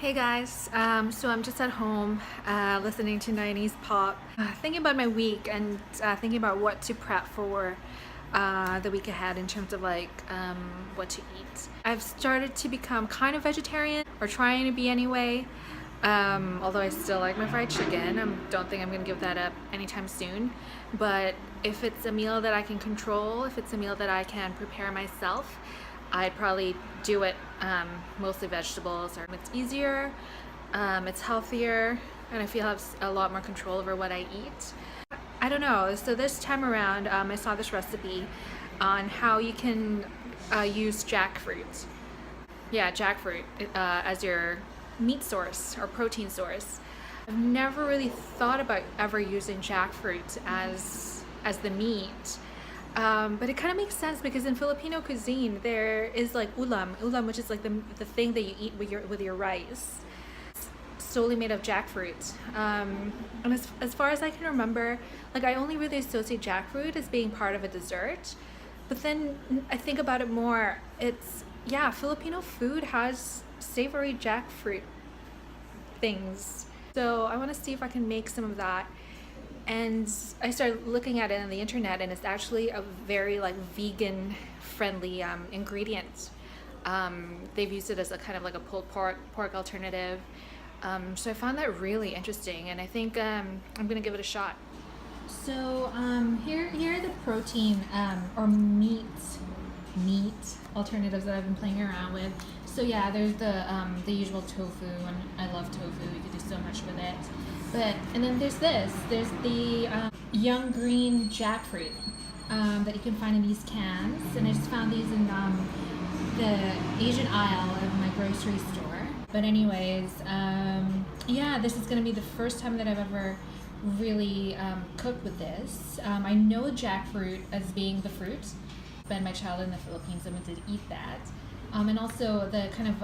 Hey guys, so I'm just at home listening to 90s pop, thinking about my week and thinking about what to prep for the week ahead in terms of what to eat. I've started to become kind of vegetarian, or trying to be anyway, although I still like my fried chicken. I don't think I'm going to give that up anytime soon, but if it's a meal that I can control, if it's a meal that I can prepare myself, I'd probably do it mostly vegetables. It's easier, it's healthier, and I feel I have a lot more control over what I eat. I don't know, so this time around I saw this recipe on how you can use jackfruit. Yeah, jackfruit as your meat source or protein source. I've never really thought about ever using jackfruit as the meat. But it kind of makes sense because in Filipino cuisine there is like ulam, which is like the thing that you eat with your rice, solely made of jackfruit. And as far as I can remember, like I only really associate jackfruit as being part of a dessert. But then I think about it more. Yeah, Filipino food has savory jackfruit things. So I want to see if I can make some of that. And I started looking at it on the internet, and it's actually a very vegan friendly ingredient. They've used it as a kind of like a pulled pork alternative. So I found that really interesting, and I think I'm gonna give it a shot. So here are the protein or meat alternatives that I've been playing around with. So yeah, there's the usual tofu, and I love tofu. You can do so much with it. And then there's the young green jackfruit that you can find in these cans, and I just found these in the Asian aisle of my grocery store. But anyways, yeah, this is gonna be the first time that I've ever really cooked with this. I know jackfruit as being the fruit. Spent my childhood in the Philippines and did eat that, and also the kind of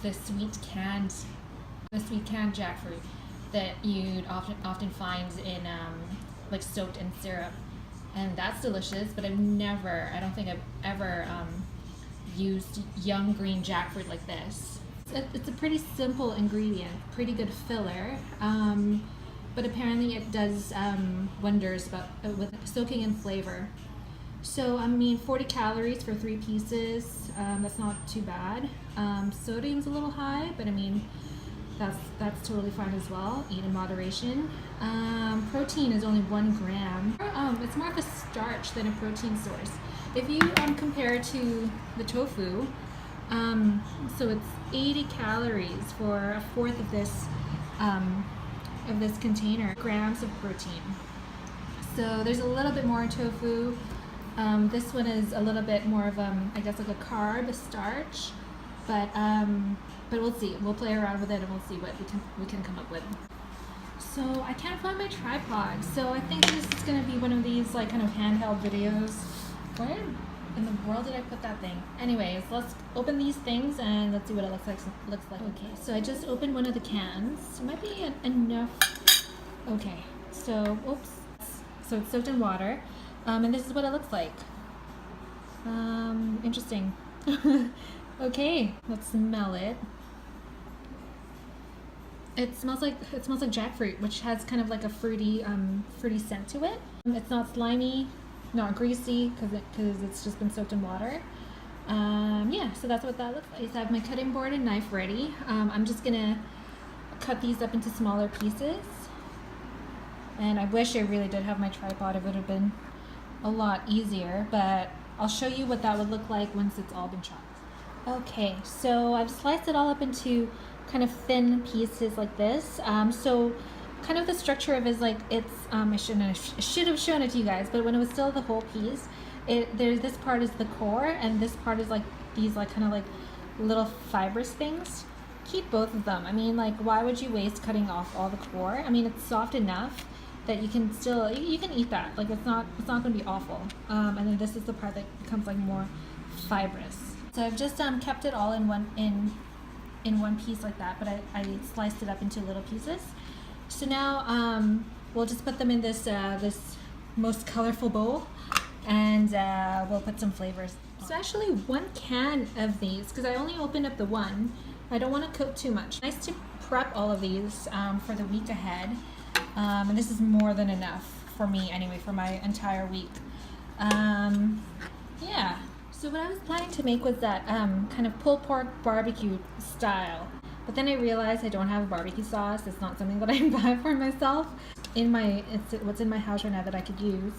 the sweet canned jackfruit that you'd often find in like soaked in syrup, and that's delicious. But I don't think I've ever used young green jackfruit like this. It's a pretty simple ingredient, pretty good filler, but apparently it does wonders with soaking in flavor. So 40 calories for 3 pieces. That's not too bad. Sodium's a little high, but that's totally fine as well. Eat in moderation. Protein is only 1 gram. It's more of a starch than a protein source. If you compare it to the tofu, so it's 80 calories for a fourth of this container, grams of protein. So there's a little bit more in tofu. This one is a little bit more of I guess like a carb, a starch, but we'll see. We'll play around with it and we'll see what we can come up with. So I can't find my tripod, so I think this is gonna be one of these like kind of handheld videos. Where in the world did I put that thing? Anyways, let's open these things and let's see what it looks like. Okay, so I just opened one of the cans. It might be enough. Okay, so oops. So it's soaked in water, and this is what it looks like. Interesting. Okay, let's smell it. It smells like jackfruit, which has kind of like a fruity scent to it. It's not slimy, not greasy, because it's just been soaked in water. Yeah, so that's what that looks like. So I have my cutting board and knife ready. I'm just gonna cut these up into smaller pieces. And I wish I really did have my tripod. It would have been a lot easier, but I'll show you what that would look like once it's all been chopped. Okay, so I've sliced it all up into kind of thin pieces like this. So kind of the structure of it is like I should have shown it to you guys, but when it was still the whole piece, this part is the core, and this part is like these kind of like little fibrous things. Keep both of them. Why would you waste cutting off all the core? It's soft enough that you can eat that. It's not going to be awful. And then this is the part that becomes more fibrous. So I've just kept it all in one piece like that, but I sliced it up into little pieces. So now we'll just put them in this most colorful bowl, and we'll put some flavors. So actually 1 can of these, because I only opened up the one, I don't want to cook too much. Nice to prep all of these for the week ahead. And this is more than enough for me anyway, for my entire week. Yeah. So what I was planning to make was that kind of pulled pork barbecue style. But then I realized I don't have a barbecue sauce. It's not something that I buy for myself. It's what's in my house right now that I could use.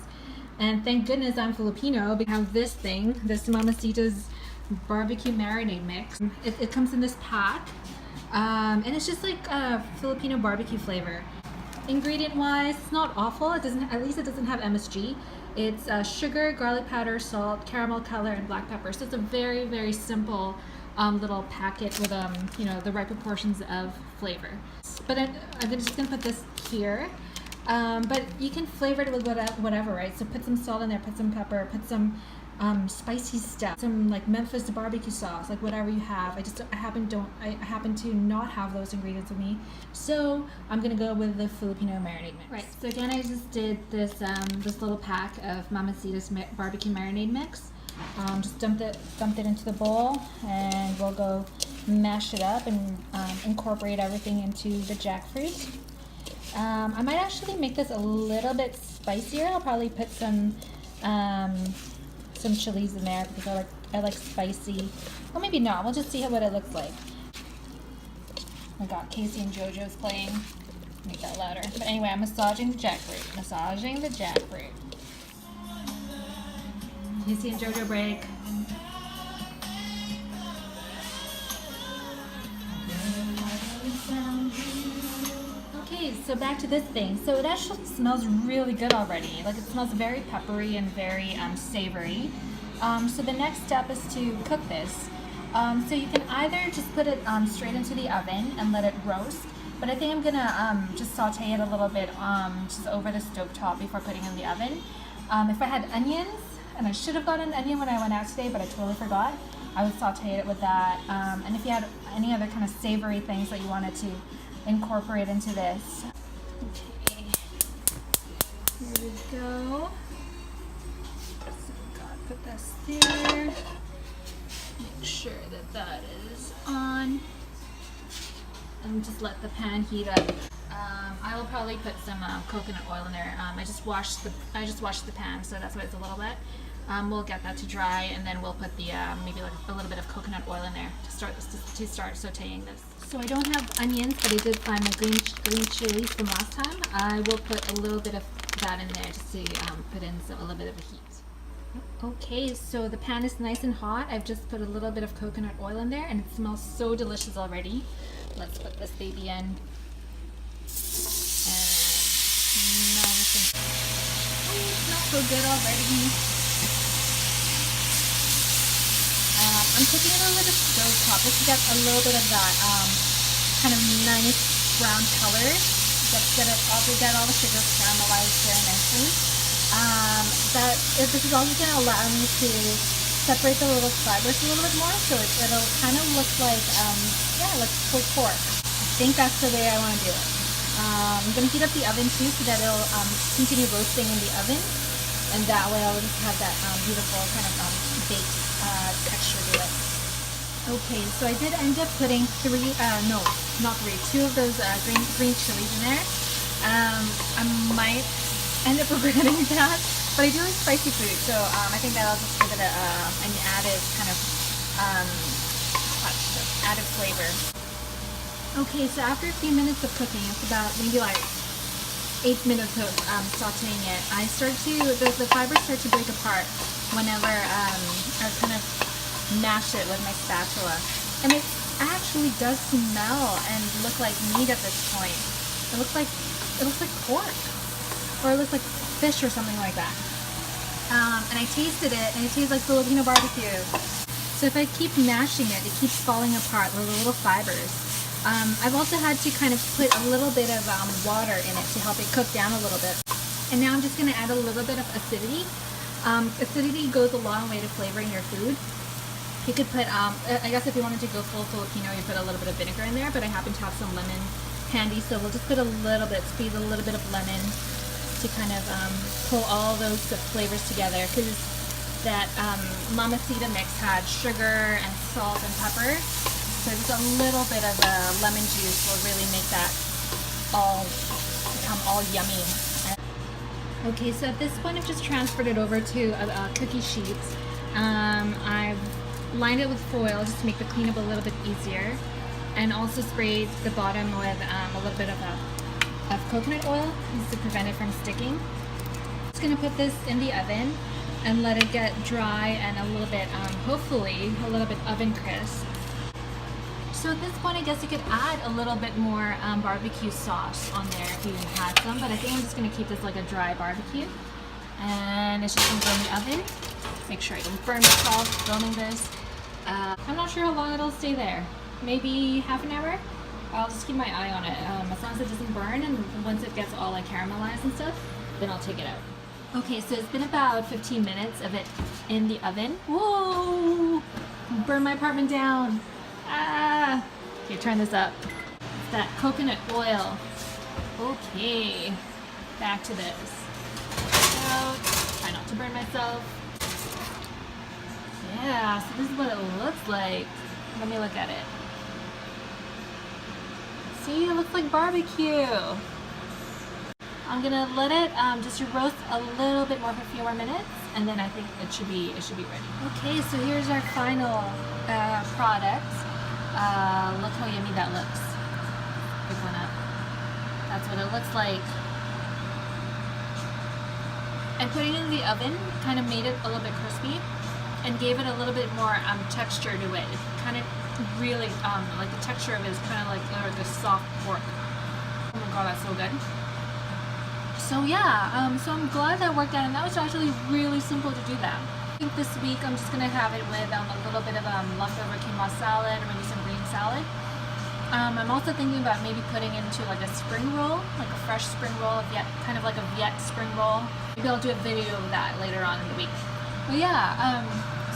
And thank goodness I'm Filipino because I have this thing, this Mamacita's barbecue marinade mix. It comes in this pack. And it's just like a Filipino barbecue flavor. Ingredient wise, it's not awful. It doesn't, at least it doesn't have MSG. It's sugar, garlic powder, salt, caramel color, and black pepper. So it's a very, very simple little packet with the right proportions of flavor. But I'm just gonna put this here. But you can flavor it with whatever, right? So put some salt in there, put some pepper, put some spicy stuff, some like Memphis barbecue sauce, like whatever you have. I happen to not have those ingredients with me, so I'm gonna go with the Filipino marinade mix. Right. So again, I just did this little pack of Mamacita's barbecue marinade mix. Just dumped it into the bowl, and we'll go mash it up and incorporate everything into the jackfruit. I might actually make this a little bit spicier. I'll probably put some chilies in there because I like spicy. Or maybe not. We'll just see what it looks like. Oh my God, Casey and JoJo's playing. Make that louder. But anyway, I'm massaging the jackfruit. Massaging the jackfruit. Casey and JoJo break. Okay, so back to this thing. So it actually smells really good already. Like it smells very peppery and very savory. So the next step is to cook this. So you can either just put it straight into the oven and let it roast. But I think I'm gonna just saute it a little bit just over the stovetop before putting it in the oven. If I had onions, and I should have gotten an onion when I went out today, but I totally forgot, I would saute it with that. And if you had any other kind of savory things that you wanted to incorporate into this. Okay, here we go. So gotta put this there. Make sure that is on. And just let the pan heat up. I will probably put some coconut oil in there. I just washed the pan, so that's why it's a little wet. We'll get that to dry, and then we'll put the maybe like a little bit of coconut oil in there to start sautéing this. So I don't have onions, but I did find my green chilies from last time. I will put a little bit of that in there just to put in a little bit of a heat. Okay, so the pan is nice and hot. I've just put a little bit of coconut oil in there, and it smells so delicious already. Let's put this baby in. And nice and it smells so good already. I'm cooking it on the stove top just to get a little bit of that kind of nice brown color. Get all the sugar caramelized very nicely. This is also going to allow me to separate the little fibers a little bit more, so it'll kind of look like like pulled pork. I think that's the way I want to do it. I'm going to heat up the oven too, so that it'll continue roasting in the oven, and that way I'll just have that beautiful kind of baked texture to it. Okay, so I did end up putting two of those green chilies in there. I might end up regretting that, but I do like spicy food, so I think that'll just give it an added kind of added flavor. Okay, so after a few minutes of cooking, it's about maybe like 8 minutes of sauteing it, the fibers start to break apart whenever I kind of mash it with my spatula. And it actually does smell and look like meat at this point. It looks like pork, or it looks like fish or something like that. And I tasted it, and it tastes like Filipino barbecue. So if I keep mashing it, it keeps falling apart with the little fibers. I've also had to kind of put a little bit of water in it to help it cook down a little bit. And now I'm just going to add a little bit of acidity. Acidity goes a long way to flavoring your food. You could put, I guess if you wanted to go full Filipino, you put a little bit of vinegar in there, but I happen to have some lemon handy, so we'll just put a little bit, squeeze a little bit of lemon to kind of pull all those flavors together, because that Mamacita mix had sugar and salt and pepper, So just a little bit of lemon juice will really make that all become all yummy. Okay, so at this point I've just transferred it over to a cookie sheet. I've lined it with foil just to make the cleanup a little bit easier, and also sprayed the bottom with a little bit of coconut oil just to prevent it from sticking. Just gonna put this in the oven and let it get dry and a little bit, hopefully, a little bit oven crisp. So at this point, I guess you could add a little bit more barbecue sauce on there if you had some, but I think I'm just gonna keep this like a dry barbecue. And it's just gonna go in the oven. Make sure I don't burn myself filming this. I'm not sure how long it'll stay there. Maybe half an hour? I'll just keep my eye on it. As long as it doesn't burn, and once it gets all like caramelized and stuff, then I'll take it out. Okay, so it's been about 15 minutes of it in the oven. Whoa! Burn my apartment down. Ah! Okay, turn this up. It's that coconut oil. Okay, back to this. Out. Try not to burn myself. Yeah, so this is what it looks like. Let me look at it. See, it looks like barbecue. I'm gonna let it just roast a little bit more for a few more minutes, and then I think it should be ready. Okay, so here's our final product. Look how yummy that looks. Pick one up. That's what it looks like. And putting it in the oven kind of made it a little bit crispy and gave it a little bit more texture to it. It kind of really, like the texture of it is kind of like a soft pork. Oh my god, that's so good. So yeah, so I'm glad that worked out, and that was actually really simple to do that. I think this week I'm just gonna have it with a little bit of leftover quinoa salad, or maybe some green salad. I'm also thinking about maybe putting into like a spring roll, like a fresh spring roll, kind of like a Viet spring roll. Maybe I'll do a video of that later on in the week. But yeah,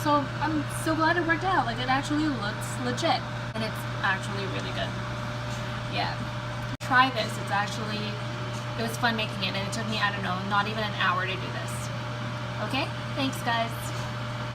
so I'm so glad it worked out. Like, it actually looks legit, and it's actually really good. Yeah, try this. It was fun making it, and it took me, I don't know, not even an hour to do this. Okay, thanks guys.